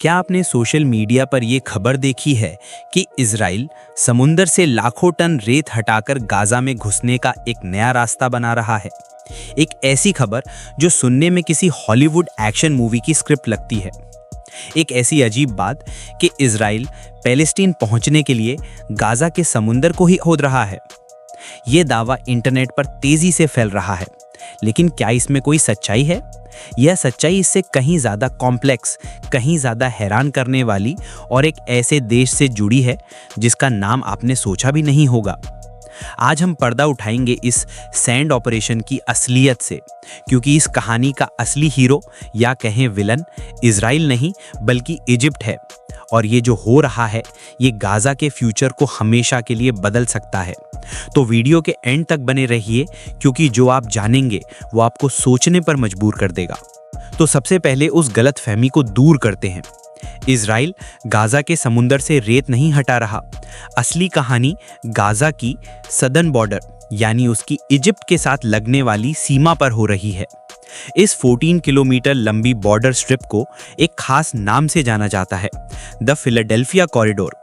क्या आपने social media पर यह खबर देखी है कि इजराइल समुंदर से लाखों टन रेत हटाकर गाजा में घुसने का एक नया रास्ता बना रहा है। एक ऐसी खबर जो सुनने में किसी हॉलीवुड एक्शन मूवी की स्क्रिप्ट लगती है। एक ऐसी अजीब बात कि इजराइल पैलेस्टीन पहुंचने के लिए गाजा के समुंदर को ही खोद रहा है। ये दावा इंटरनेट पर तेजी से फैल रहा है, लेकिन क्या इसमें कोई सच्चाई है? यह सच्चाई इससे कहीं ज़्यादा कॉम्प्लेक्स, कहीं ज़्यादा हैरान करने वाली और एक ऐसे देश से जुड़ी है जिसका नाम आपने सोचा भी नहीं होगा। आज हम पर्दा उठाएंगे इस सैंड ऑपरेशन की असलियत से, क्योंकि इस कहानी का असली हीरो या कहें विलन इजराइल नहीं बल्कि इजिप्ट है। और ये जो हो रहा है ये गाजा के फ्यूचर को हमेशा के लिए बदल सकता है। तो वीडियो के एंड तक बने रहिए, क्योंकि जो आप जानेंगे वो आपको सोचने पर मजबूर कर देगा। तो सबसे पहले उस गलतफहमी को दूर करते हैं। इजराइल गाजा के समुंदर से रेत नहीं हटा रहा। असली कहानी गाजा की सदर्न बॉर्डर यानी उसकी इजिप्ट के साथ लगने वाली सीमा पर हो रही है। इस 14 किलोमीटर लंबी बॉर्डर स्ट्रिप को एक खास नाम से जाना जाता है, द फिलाडेल्फिया कॉरिडोर।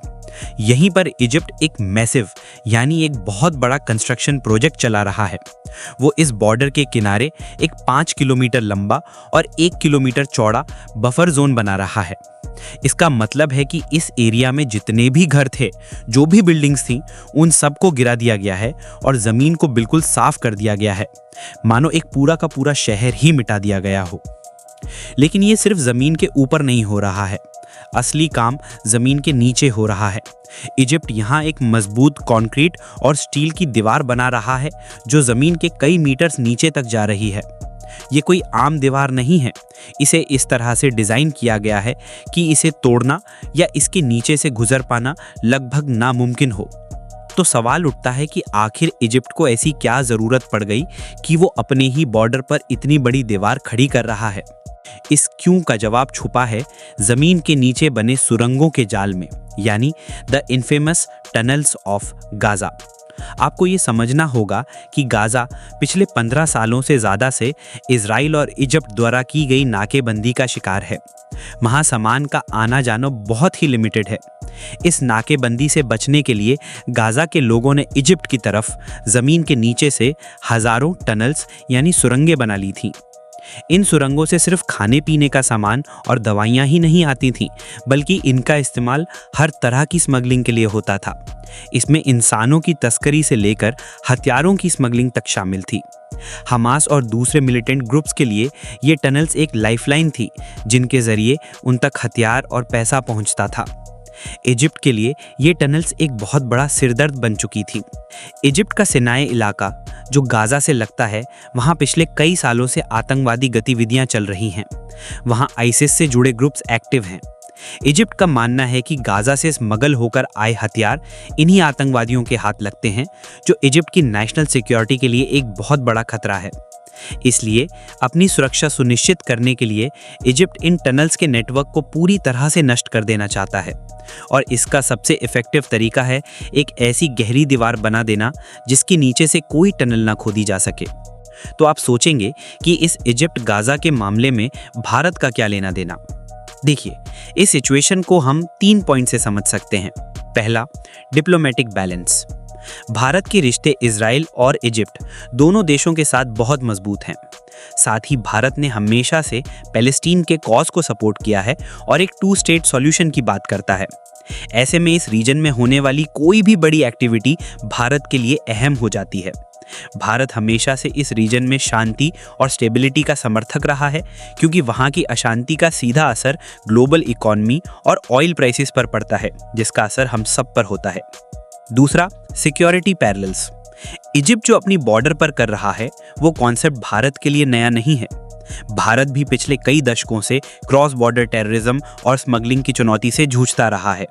यहीं पर इजिप्ट एक मैसिव यानी एक बहुत बड़ा कंस्ट्रक्शन प्रोजेक्ट चला रहा है। वो इस बॉर्डर के किनारे एक 5 किलोमीटर लंबा और 1 किलोमीटर चौड़ा बफर जोन बना रहा है। इसका मतलब है कि इस एरिया में जितने भी घर थे, जो भी बिल्डिंग्स थीं, उन सबको गिरा दिया गया है और जमीन को बिल्कुल साफ कर दिया गया है, मानो एक पूरा का पूरा शहर ही मिटा दिया गया हो। लेकिन ये सिर्फ जमीन के ऊपर नहीं हो रहा है, असली काम जमीन के नीचे हो रहा है। इजिप्ट यहाँ एक मजबूत कंक्रीट और स्टील की दीवार बना रहा है जो जमीन के कई मीटर्स नीचे तक जा रही है। ये कोई आम दीवार नहीं है। इसे इस तरह से डिज़ाइन किया गया है कि इसे तोड़ना या इसके नीचे से गुजर पाना लगभग नामुमकिन हो। तो सवाल उठता है कि आखिर इजिप्ट को ऐसी क्या ज़रूरत पड़ गई कि वो अपने ही बॉर्डर पर इतनी बड़ी दीवार खड़ी कर रहा है। इस क्यों का जवाब छुपा है ज़मीन के नीचे बने सुरंगों के जाल में, यानी the infamous tunnels of Gaza. आपको ये समझना होगा कि गाजा पिछले 15 सालों से ज़्यादा से इजराइल और इजिप्ट द्वारा की गई नाकेबंदी का शिकार है। वहाँ सामान का आना जाना बहुत ही लिमिटेड है। इस नाकेबंदी से बचने के लिए गाजा के लोगों ने इजिप्ट की तरफ ज़मीन के नीचे से हज़ारों टनल्स यानी सुरंगें बना ली थीं। इन सुरंगों से सिर्फ खाने पीने का सामान और दवाइयाँ ही नहीं आती थीं, बल्कि इनका इस्तेमाल हर तरह की स्मगलिंग के लिए होता था। इसमें इंसानों की तस्करी से लेकर हथियारों की स्मगलिंग तक शामिल थी। हमास और दूसरे मिलिटेंट ग्रुप्स के लिए ये टनल्स एक लाइफलाइन थी, जिनके जरिए उन तक हथियार और पैसा पहुंचता था। इजिप्ट के लिए ये टनल्स एक बहुत बड़ा सिरदर्द बन चुकी थी। इजिप्ट का सिनाई इलाका जो गाजा से लगता है, वहाँ पिछले कई सालों से आतंकवादी गतिविधियाँ चल रही हैं। वहाँ आईसिस से जुड़े ग्रुप्स एक्टिव हैं। इजिप्ट का मानना है कि गाजा से स्मगल होकर आए हथियार इन्हीं आतंकवादियों के हाथ लगते हैं, जो इजिप्ट की नेशनल सिक्योरिटी के लिए एक बहुत बड़ा खतरा है। इसलिए अपनी सुरक्षा सुनिश्चित करने के लिए इजिप्ट इन टनल्स के नेटवर्क को पूरी तरह से नष्ट कर देना चाहता है, और इसका सबसे इफ़ेक्टिव तरीका है एक ऐसी गहरी दीवार बना देना जिसके नीचे से कोई टनल ना खोदी जा सके। तो आप सोचेंगे कि इस इजिप्ट गाजा के मामले में भारत का क्या लेना देना? देखिए, इस सिचुएशन को हम 3 पॉइंट से समझ सकते हैं। पहला, डिप्लोमेटिक बैलेंस। भारत के रिश्ते इजराइल और इजिप्ट दोनों देशों के साथ बहुत मजबूत हैं। साथ ही भारत ने हमेशा से पैलेस्टीन के कॉज को सपोर्ट किया है और एक 2 स्टेट सॉल्यूशन की बात करता है। ऐसे में इस रीजन में होने वाली कोई भी बड़ी एक्टिविटी भारत के लिए अहम हो जाती है। भारत हमेशा से इस रीजन में शांति और स्टेबिलिटी का समर्थक रहा है, क्योंकि वहाँ की अशांति का सीधा असर ग्लोबल इकोनॉमी और ऑयल प्राइसेस पर पड़ता है, जिसका असर हम सब पर होता है। दूसरा, सिक्योरिटी पैरेलल्स। इजिप्ट जो अपनी बॉर्डर पर कर रहा है, वो कॉन्सेप्ट भारत के लिए नया नहीं है। भारत भी पिछले कई दशकों से क्रॉस बॉर्डर टेररिज्म और स्मगलिंग की चुनौती से जूझता रहा है।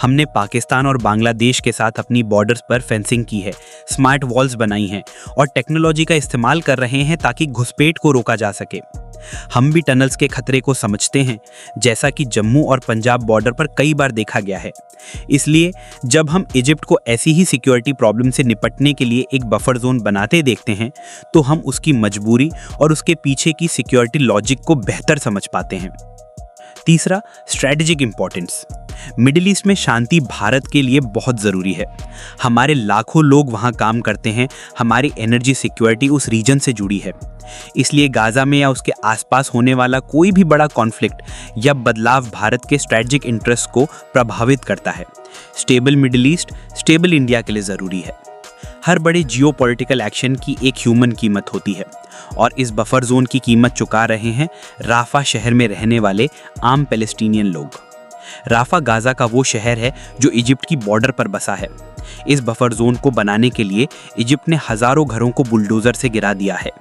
हमने पाकिस्तान और बांग्लादेश के साथ अपनी बॉर्डर्स पर फेंसिंग की है, स्मार्ट वॉल्स बनाई हैं और टेक्नोलॉजी का इस्तेमाल कर रहे हैं ताकि घुसपैठ को रोका जा सके। हम भी टनल्स के खतरे को समझते हैं, जैसा कि जम्मू और पंजाब बॉर्डर पर कई बार देखा गया है। इसलिए जब हम इजिप्ट को ऐसी ही सिक्योरिटी प्रॉब्लम से निपटने के लिए एक बफर जोन बनाते देखते हैं, तो हम उसकी मजबूरी और उसके पीछे की सिक्योरिटी लॉजिक को बेहतर समझ पाते हैं। तीसरा, स्ट्रेटेजिक इंपॉर्टेंस। मिडिल ईस्ट में शांति भारत के लिए बहुत ज़रूरी है। हमारे लाखों लोग वहाँ काम करते हैं, हमारी एनर्जी सिक्योरिटी उस रीजन से जुड़ी है। इसलिए गाज़ा में या उसके आसपास होने वाला कोई भी बड़ा कॉन्फ्लिक्ट या बदलाव भारत के स्ट्रेटेजिक इंटरेस्ट को प्रभावित करता है। Stable middle east stable India के लिए ज़रूरी है। हर बड़े जियोपॉलिटिकल एक्शन की एक ह्यूमन कीमत होती है और इस बफर जोन की कीमत चुका रहे हैं राफा शहर में रहने वाले आम पैलेस्टीनियन लोग। राफा गाज़ा का वो शहर है जो इजिप्ट की बॉर्डर पर बसा है। इस बफर जोन को बनाने के लिए इजिप्ट ने हज़ारों घरों को बुलडोज़र से गिरा दिया है।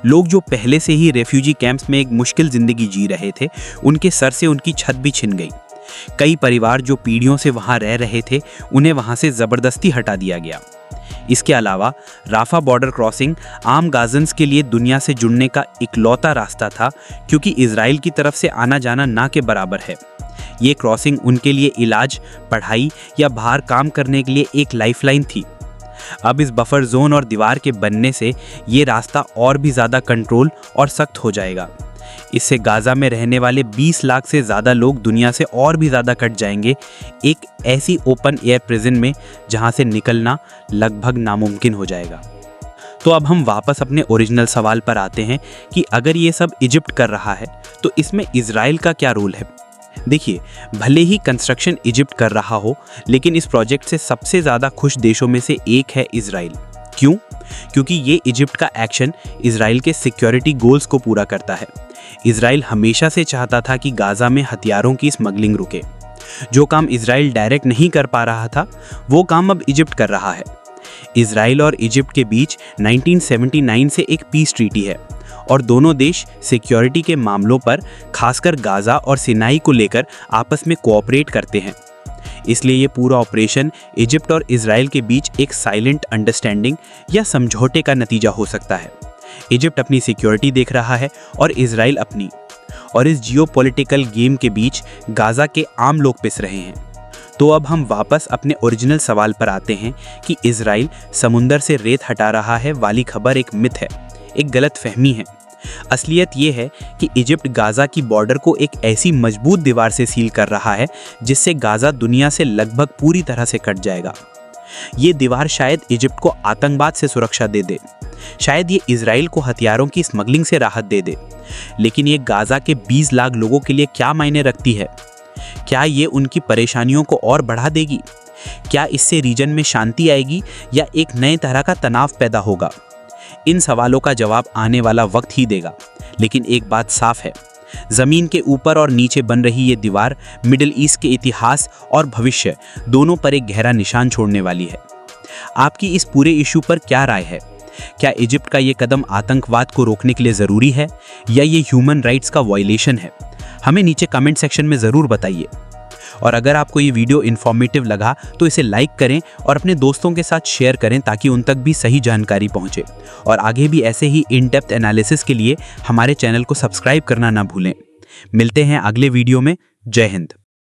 लोग जो पहले से ही रेफ्यूजी कैंप्स में एक मुश्किल ज़िंदगी जी रहे थे, उनके सर से उनकी छत भी छिन गई। कई परिवार जो पीढ़ियों से वहाँ रह रहे थे, उन्हें वहाँ से ज़बरदस्ती हटा दिया गया। इसके अलावा राफा बॉर्डर क्रॉसिंग आम गाज़न्स के लिए दुनिया से जुड़ने का इकलौता रास्ता था, क्योंकि इजराइल की तरफ से आना जाना ना के बराबर है। ये क्रॉसिंग उनके लिए इलाज, पढ़ाई या बाहर काम करने के लिए एक लाइफलाइन थी। अब इस बफर जोन और दीवार के बनने से ये रास्ता और भी ज़्यादा कंट्रोल और सख्त हो जाएगा। इससे गाज़ा में रहने वाले 20 लाख से ज़्यादा लोग दुनिया से और भी ज़्यादा कट जाएंगे, एक ऐसी ओपन एयर प्रिजन में जहाँ से निकलना लगभग नामुमकिन हो जाएगा। तो अब हम वापस अपने ओरिजिनल सवाल पर आते हैं कि अगर ये सब इजिप्ट कर रहा है तो इसमें इजराइल का क्या रोल है। देखिए, भले ही कंस्ट्रक्शन इजिप्ट कर रहा हो, लेकिन इस प्रोजेक्ट से सबसे ज़्यादा खुश देशों में से एक है इजराइल। क्यों? क्योंकि ये इजिप्ट का एक्शन इजराइल के सिक्योरिटी गोल्स को पूरा करता है। इजराइल हमेशा से चाहता था कि गाज़ा में हथियारों की स्मगलिंग रुके। जो काम इजराइल डायरेक्ट नहीं कर पा रहा था, वो काम अब इजिप्ट कर रहा है। इजराइल और इजिप्ट के बीच 1979 से एक पीस ट्रीटी है और दोनों देश सिक्योरिटी के मामलों पर, खासकर गाज़ा और सिनाई को लेकर आपस में कोऑपरेट करते हैं। इसलिए ये पूरा ऑपरेशन इजिप्ट और इजराइल के बीच एक साइलेंट अंडरस्टैंडिंग या समझौते का नतीजा हो सकता है। इजिप्ट अपनी सिक्योरिटी देख रहा है और इजराइल अपनी, और इस जियोपॉलिटिकल गेम के बीच गाज़ा के आम लोग पिस रहे हैं। तो अब हम वापस अपने ओरिजिनल सवाल पर आते हैं कि इजराइल समुंदर से रेत हटा रहा है वाली खबर एक मिथ है, एक गलत फहमी है। असलियत ये है कि इजिप्ट गाज़ा की बॉर्डर को एक ऐसी मजबूत दीवार से सील कर रहा है जिससे गाज़ा दुनिया से लगभग पूरी तरह से कट जाएगा। ये दीवार शायद इजिप्ट को आतंकवाद से सुरक्षा दे दे, शायद ये इजराइल को हथियारों की स्मगलिंग से राहत दे दे, लेकिन ये गाज़ा के 20 लाख लोगों के लिए क्या मायने रखती है? क्या ये उनकी परेशानियों को और बढ़ा देगी? क्या इससे रीजन में शांति आएगी या एक नए तरह का तनाव पैदा होगा? इन सवालों का जवाब आने वाला वक्त ही देगा। लेकिन एक बात साफ है, ज़मीन के ऊपर और नीचे बन रही ये दीवार मिडिल ईस्ट के इतिहास और भविष्य दोनों पर एक गहरा निशान छोड़ने वाली है। आपकी इस पूरे इशू पर क्या राय है? क्या इजिप्ट का ये कदम आतंकवाद को रोकने के लिए ज़रूरी है या ये ह्यूमन राइट्स का वायलेशन है? हमें नीचे कमेंट सेक्शन में ज़रूर बताइए। और अगर आपको ये वीडियो इन्फॉर्मेटिव लगा तो इसे लाइक करें और अपने दोस्तों के साथ शेयर करें ताकि उन तक भी सही जानकारी पहुंचे। और आगे भी ऐसे ही इन डेप्थ एनालिसिस के लिए हमारे चैनल को सब्सक्राइब करना ना भूलें। मिलते हैं अगले वीडियो में। जय हिंद।